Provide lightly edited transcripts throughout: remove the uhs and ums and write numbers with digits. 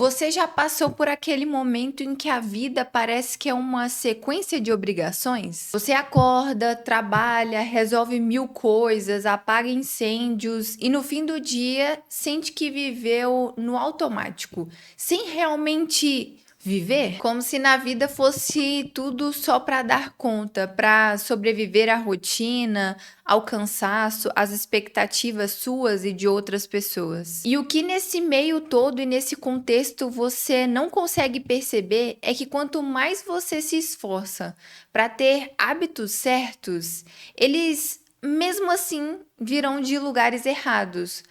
Você já passou por aquele momento em que a vida parece que é uma sequência de obrigações? Você acorda, trabalha, resolve mil coisas, apaga incêndios e no fim do dia sente que viveu no automático, sem realmente viver? Como se na vida fosse tudo só para dar conta, para sobreviver à rotina, ao cansaço, às expectativas suas e de outras pessoas. E o que nesse meio todo e nesse contexto você não consegue perceber é que quanto mais você se esforça para ter hábitos certos, eles mesmo assim virão de lugares errados.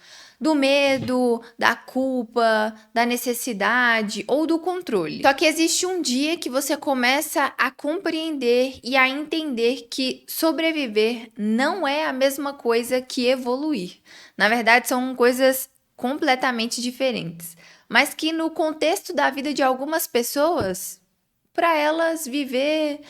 Do medo, da culpa, da necessidade ou do controle. Só que existe um dia que você começa a compreender e a entender que sobreviver não é a mesma coisa que evoluir. Na verdade, são coisas completamente diferentes. Mas que no contexto da vida de algumas pessoas, para elas viver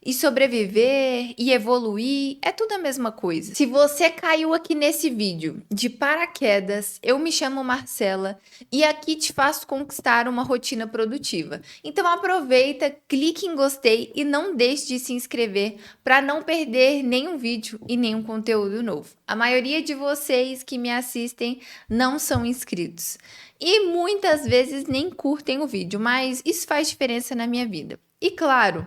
e sobreviver e evoluir é tudo a mesma coisa. Se você caiu aqui nesse vídeo de paraquedas, eu me chamo Marcela e aqui te faço conquistar uma rotina produtiva. Então aproveita, clique em gostei e não deixe de se inscrever para não perder nenhum vídeo e nenhum conteúdo novo. A maioria de vocês que me assistem não são inscritos e muitas vezes nem curtem o vídeo, mas isso faz diferença na minha vida. E claro,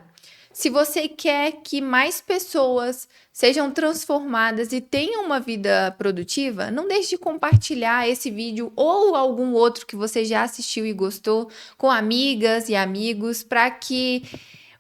se você quer que mais pessoas sejam transformadas e tenham uma vida produtiva, não deixe de compartilhar esse vídeo ou algum outro que você já assistiu e gostou com amigas e amigos para que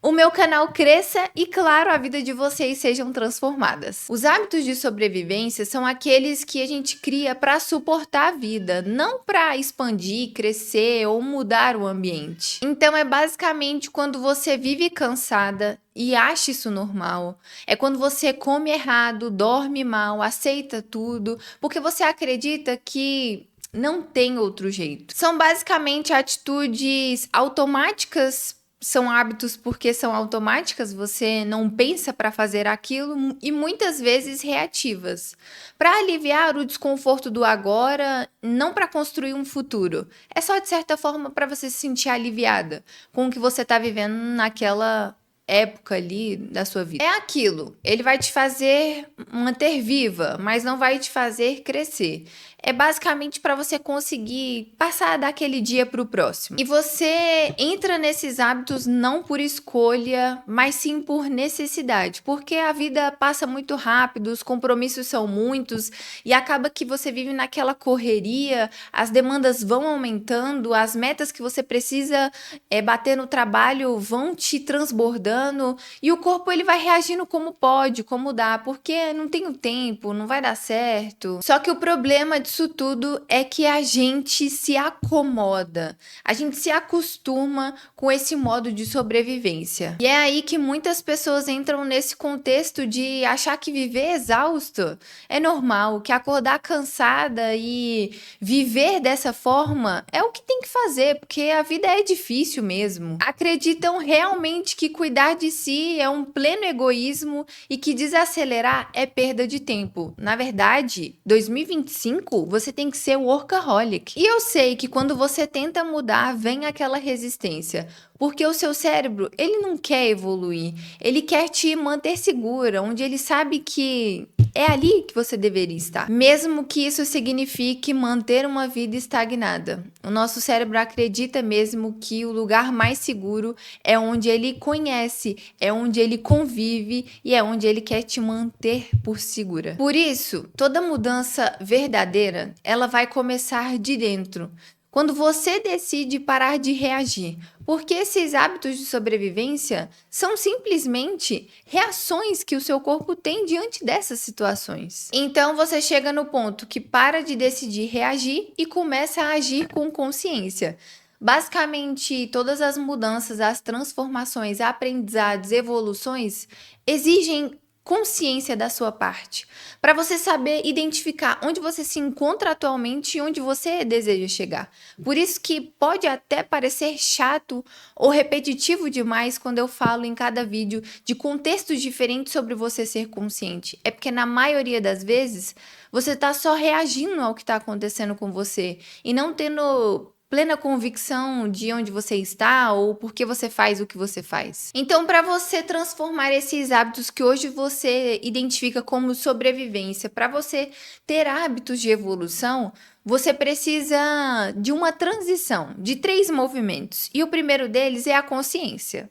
o meu canal cresça e, claro, a vida de vocês sejam transformadas. Os hábitos de sobrevivência são aqueles que a gente cria para suportar a vida, não para expandir, crescer ou mudar o ambiente. Então é basicamente quando você vive cansada e acha isso normal. É quando você come errado, dorme mal, aceita tudo, porque você acredita que não tem outro jeito. São basicamente atitudes automáticas, são hábitos porque são automáticas, você não pensa para fazer aquilo e muitas vezes reativas, para aliviar o desconforto do agora, não para construir um futuro. É só de certa forma para você se sentir aliviada com o que você está vivendo naquela época ali da sua vida. É aquilo, ele vai te fazer manter viva, mas não vai te fazer crescer. É basicamente para você conseguir passar daquele dia para o próximo. E você entra nesses hábitos não por escolha, mas sim por necessidade, porque a vida passa muito rápido, os compromissos são muitos e acaba que você vive naquela correria, as demandas vão aumentando, as metas que você precisa bater no trabalho vão te transbordando e o corpo ele vai reagindo como pode, como dá, porque não tem o tempo, não vai dar certo. Só que o problema disso tudo é que a gente se acomoda, a gente se acostuma com esse modo de sobrevivência. E é aí que muitas pessoas entram nesse contexto de achar que viver exausto é normal, que acordar cansada e viver dessa forma é o que tem que fazer, porque a vida é difícil mesmo. Acreditam realmente que cuidar de si é um pleno egoísmo e que desacelerar é perda de tempo. Na verdade, 2025 você tem que ser workaholic. E eu sei que quando você tenta mudar, vem aquela resistência. Porque o seu cérebro, ele não quer evoluir, ele quer te manter segura, onde ele sabe que é ali que você deveria estar. Mesmo que isso signifique manter uma vida estagnada. O nosso cérebro acredita mesmo que o lugar mais seguro é onde ele conhece, é onde ele convive e é onde ele quer te manter por segura. Por isso, toda mudança verdadeira, ela vai começar de dentro. Quando você decide parar de reagir, porque esses hábitos de sobrevivência são simplesmente reações que o seu corpo tem diante dessas situações. Então você chega no ponto que para de decidir reagir e começa a agir com consciência. Basicamente, todas as mudanças, as transformações, aprendizados, evoluções exigem consciência da sua parte, para você saber identificar onde você se encontra atualmente e onde você deseja chegar. Por isso que pode até parecer chato ou repetitivo demais quando eu falo em cada vídeo de contextos diferentes sobre você ser consciente. É porque na maioria das vezes você está só reagindo ao que está acontecendo com você e não tendo plena convicção de onde você está ou por que você faz o que você faz. Então, para você transformar esses hábitos que hoje você identifica como sobrevivência, para você ter hábitos de evolução, você precisa de uma transição de 3 movimentos. E o primeiro deles é a consciência.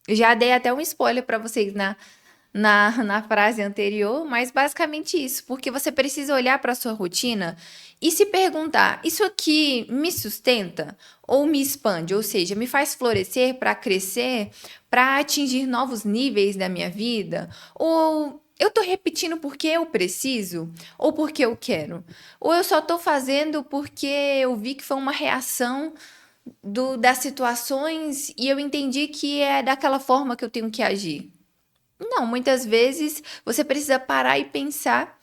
Eu já dei até um spoiler para vocês na frase anterior, mas basicamente isso, porque você precisa olhar para a sua rotina e se perguntar: isso aqui me sustenta ou me expande? Ou seja, me faz florescer para crescer, para atingir novos níveis da minha vida? Ou eu tô repetindo porque eu preciso ou porque eu quero? Ou eu só tô fazendo porque eu vi que foi uma reação das situações e eu entendi que é daquela forma que eu tenho que agir? Não, muitas vezes você precisa parar e pensar.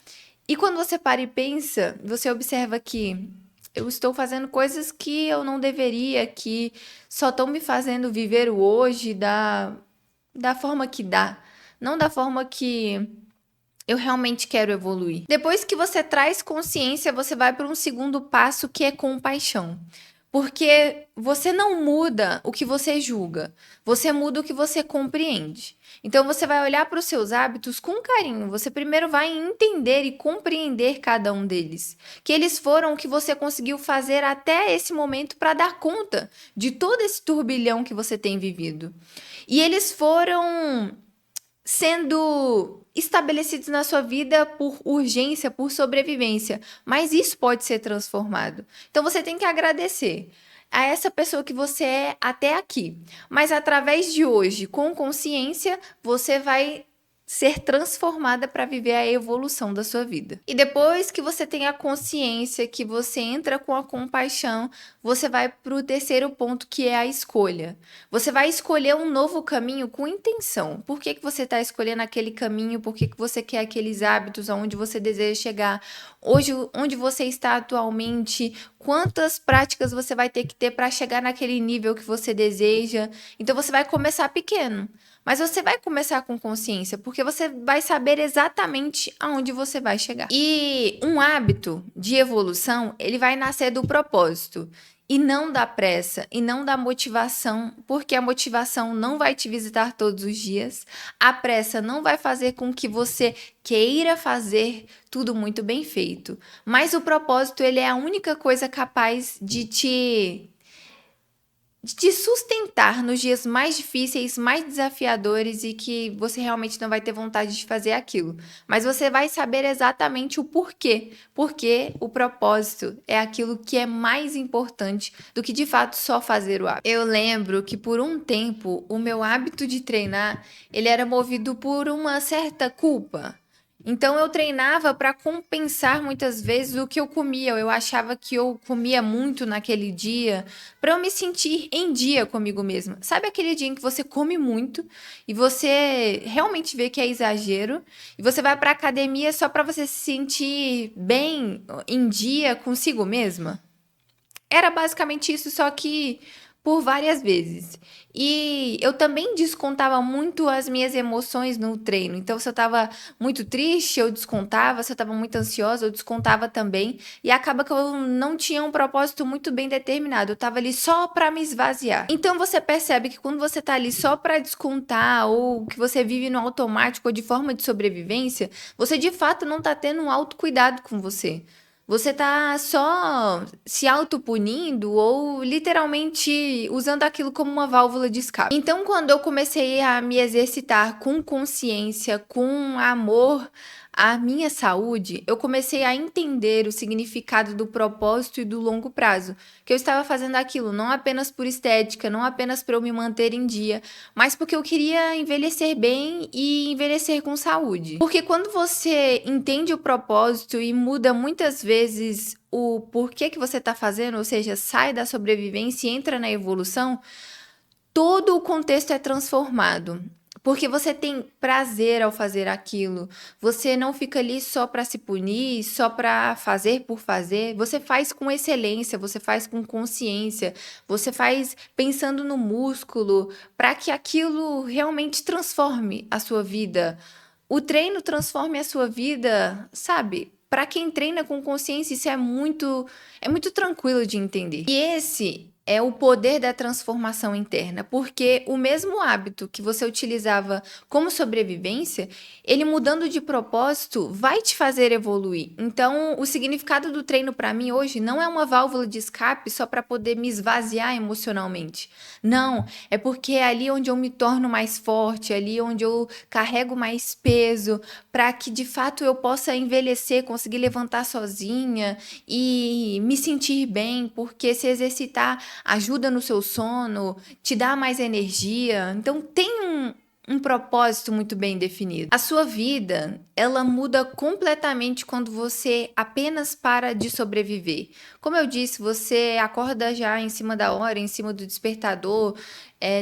E quando você para e pensa, você observa que eu estou fazendo coisas que eu não deveria, que só estão me fazendo viver o hoje da forma que dá, não da forma que eu realmente quero evoluir. Depois que você traz consciência, você vai para um segundo passo que é compaixão. Porque você não muda o que você julga, você muda o que você compreende. Então você vai olhar para os seus hábitos com carinho. Você primeiro vai entender e compreender cada um deles. Que eles foram o que você conseguiu fazer até esse momento para dar conta de todo esse turbilhão que você tem vivido. E eles foram sendo estabelecidos na sua vida por urgência, por sobrevivência, mas isso pode ser transformado. Então você tem que agradecer a essa pessoa que você é até aqui, mas através de hoje, com consciência, você vai ser transformada para viver a evolução da sua vida. E depois que você tem a consciência, que você entra com a compaixão, você vai para o terceiro ponto, que é a escolha. Você vai escolher um novo caminho com intenção. Por que você está escolhendo aquele caminho? Por que você quer aqueles hábitos? Aonde você deseja chegar? Hoje, onde você está atualmente? Quantas práticas você vai ter que ter para chegar naquele nível que você deseja? Então, você vai começar pequeno. Mas você vai começar com consciência, porque você vai saber exatamente aonde você vai chegar. E um hábito de evolução, ele vai nascer do propósito. E não da pressa, e não da motivação, porque a motivação não vai te visitar todos os dias. A pressa não vai fazer com que você queira fazer tudo muito bem feito. Mas o propósito, ele é a única coisa capaz de te sustentar nos dias mais difíceis, mais desafiadores e que você realmente não vai ter vontade de fazer aquilo. Mas você vai saber exatamente o porquê. Porque o propósito é aquilo que é mais importante do que de fato só fazer o hábito. Eu lembro que por um tempo o meu hábito de treinar, ele era movido por uma certa culpa. Então eu treinava para compensar muitas vezes o que eu comia. Eu achava que eu comia muito naquele dia para eu me sentir em dia comigo mesma. Sabe aquele dia em que você come muito e você realmente vê que é exagero e você vai para academia só para você se sentir bem em dia consigo mesma? Era basicamente isso, só que por várias vezes. E eu também descontava muito as minhas emoções no treino. Então, se eu estava muito triste, eu descontava. Se eu estava muito ansiosa, eu descontava também. E acaba que eu não tinha um propósito muito bem determinado. Eu estava ali só para me esvaziar. Então, você percebe que quando você está ali só para descontar, ou que você vive no automático ou de forma de sobrevivência, você de fato não está tendo um autocuidado com você. Você tá só se autopunindo ou literalmente usando aquilo como uma válvula de escape. Então, quando eu comecei a me exercitar com consciência, com amor à minha saúde, eu comecei a entender o significado do propósito e do longo prazo. Que eu estava fazendo aquilo não apenas por estética, não apenas para eu me manter em dia, mas porque eu queria envelhecer bem e envelhecer com saúde. Porque quando você entende o propósito e muda muitas vezes o porquê que você está fazendo, ou seja, sai da sobrevivência e entra na evolução, todo o contexto é transformado. Porque você tem prazer ao fazer aquilo. Você não fica ali só para se punir, só para fazer por fazer. Você faz com excelência, você faz com consciência, você faz pensando no músculo, para que aquilo realmente transforme a sua vida. O treino transforme a sua vida, sabe? Para quem treina com consciência, isso é muito tranquilo de entender. E esse é o poder da transformação interna, porque o mesmo hábito que você utilizava como sobrevivência, ele mudando de propósito vai te fazer evoluir. Então, o significado do treino para mim hoje não é uma válvula de escape só para poder me esvaziar emocionalmente. Não, é porque é ali onde eu me torno mais forte, é ali onde eu carrego mais peso, para que de fato eu possa envelhecer, conseguir levantar sozinha e me sentir bem, porque se exercitar ajuda no seu sono, te dá mais energia. Então tem um propósito muito bem definido. A sua vida, ela muda completamente quando você apenas para de sobreviver. Como eu disse, você acorda já em cima da hora, em cima do despertador,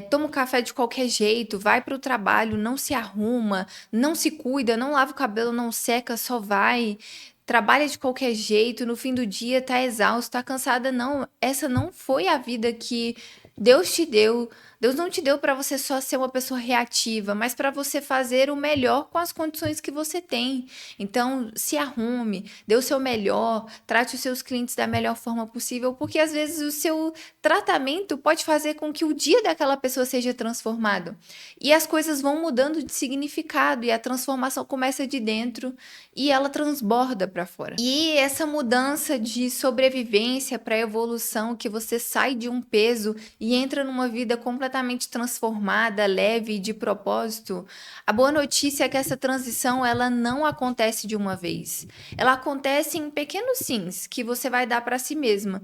toma um café de qualquer jeito, vai para o trabalho, não se arruma, não se cuida, não lava o cabelo, não seca, só vai. Trabalha de qualquer jeito, no fim do dia tá exausto, tá cansada. Não, essa não foi a vida que Deus te deu. Deus não te deu para você só ser uma pessoa reativa, mas para você fazer o melhor com as condições que você tem. Então, se arrume, dê o seu melhor, trate os seus clientes da melhor forma possível, porque às vezes o seu tratamento pode fazer com que o dia daquela pessoa seja transformado. E as coisas vão mudando de significado e a transformação começa de dentro e ela transborda para fora. E essa mudança de sobrevivência para evolução, que você sai de um peso e entra numa vida completamente transformada, leve e de propósito, a boa notícia é que essa transição ela não acontece de uma vez. Ela acontece em pequenos sims que você vai dar para si mesma.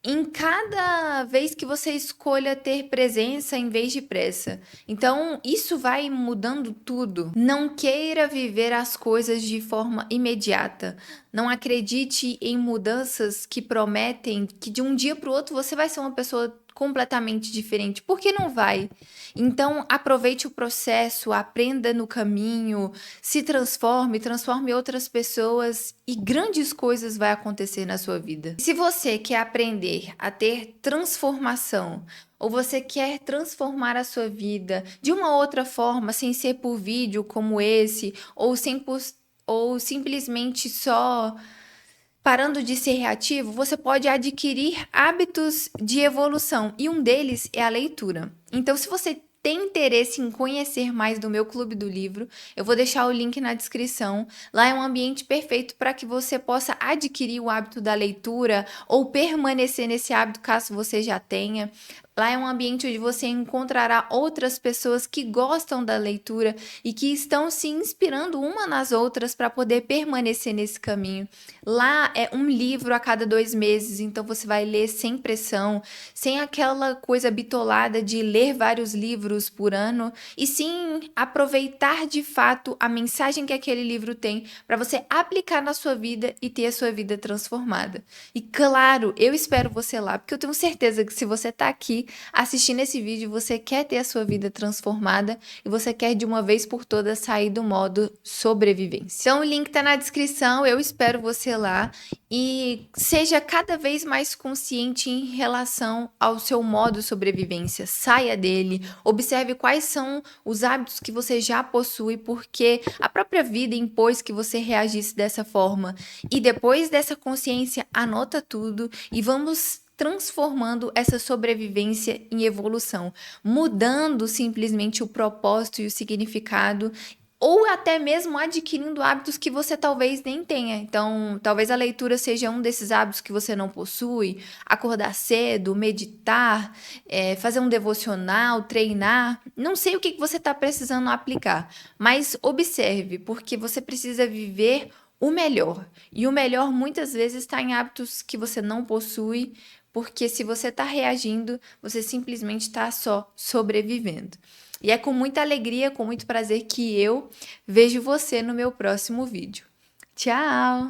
Em cada vez que você escolha ter presença em vez de pressa. Então, isso vai mudando tudo. Não queira viver as coisas de forma imediata. Não acredite em mudanças que prometem que de um dia para o outro você vai ser uma pessoa completamente diferente. Por que não vai? Então, aproveite o processo, aprenda no caminho, se transforme outras pessoas e grandes coisas vai acontecer na sua vida. Se você quer aprender a ter transformação, ou você quer transformar a sua vida de uma outra forma, sem ser por vídeo como esse, ou simplesmente só parando de ser reativo, você pode adquirir hábitos de evolução e um deles é a leitura. Então, se você tem interesse em conhecer mais do meu Clube do Livro, eu vou deixar o link na descrição. Lá é um ambiente perfeito para que você possa adquirir o hábito da leitura ou permanecer nesse hábito caso você já tenha. Lá é um ambiente onde você encontrará outras pessoas que gostam da leitura e que estão se inspirando uma nas outras para poder permanecer nesse caminho. Lá é um livro a cada 2 meses, então você vai ler sem pressão, sem aquela coisa bitolada de ler vários livros por ano, e sim aproveitar de fato a mensagem que aquele livro tem para você aplicar na sua vida e ter a sua vida transformada. E claro, eu espero você lá, porque eu tenho certeza que se você está aqui assistindo esse vídeo, você quer ter a sua vida transformada e você quer de uma vez por todas sair do modo sobrevivência. Então o link está na descrição, eu espero você lá e seja cada vez mais consciente em relação ao seu modo sobrevivência. Saia dele, observe quais são os hábitos que você já possui, porque a própria vida impôs que você reagisse dessa forma. E depois dessa consciência, anota tudo e vamos transformando essa sobrevivência em evolução, mudando simplesmente o propósito e o significado, ou até mesmo adquirindo hábitos que você talvez nem tenha. Então, talvez a leitura seja um desses hábitos que você não possui, acordar cedo, meditar, fazer um devocional, treinar. Não sei o que você está precisando aplicar, mas observe, porque você precisa viver o melhor. E o melhor muitas vezes está em hábitos que você não possui, porque se você está reagindo, você simplesmente está só sobrevivendo. E é com muita alegria, com muito prazer que eu vejo você no meu próximo vídeo. Tchau!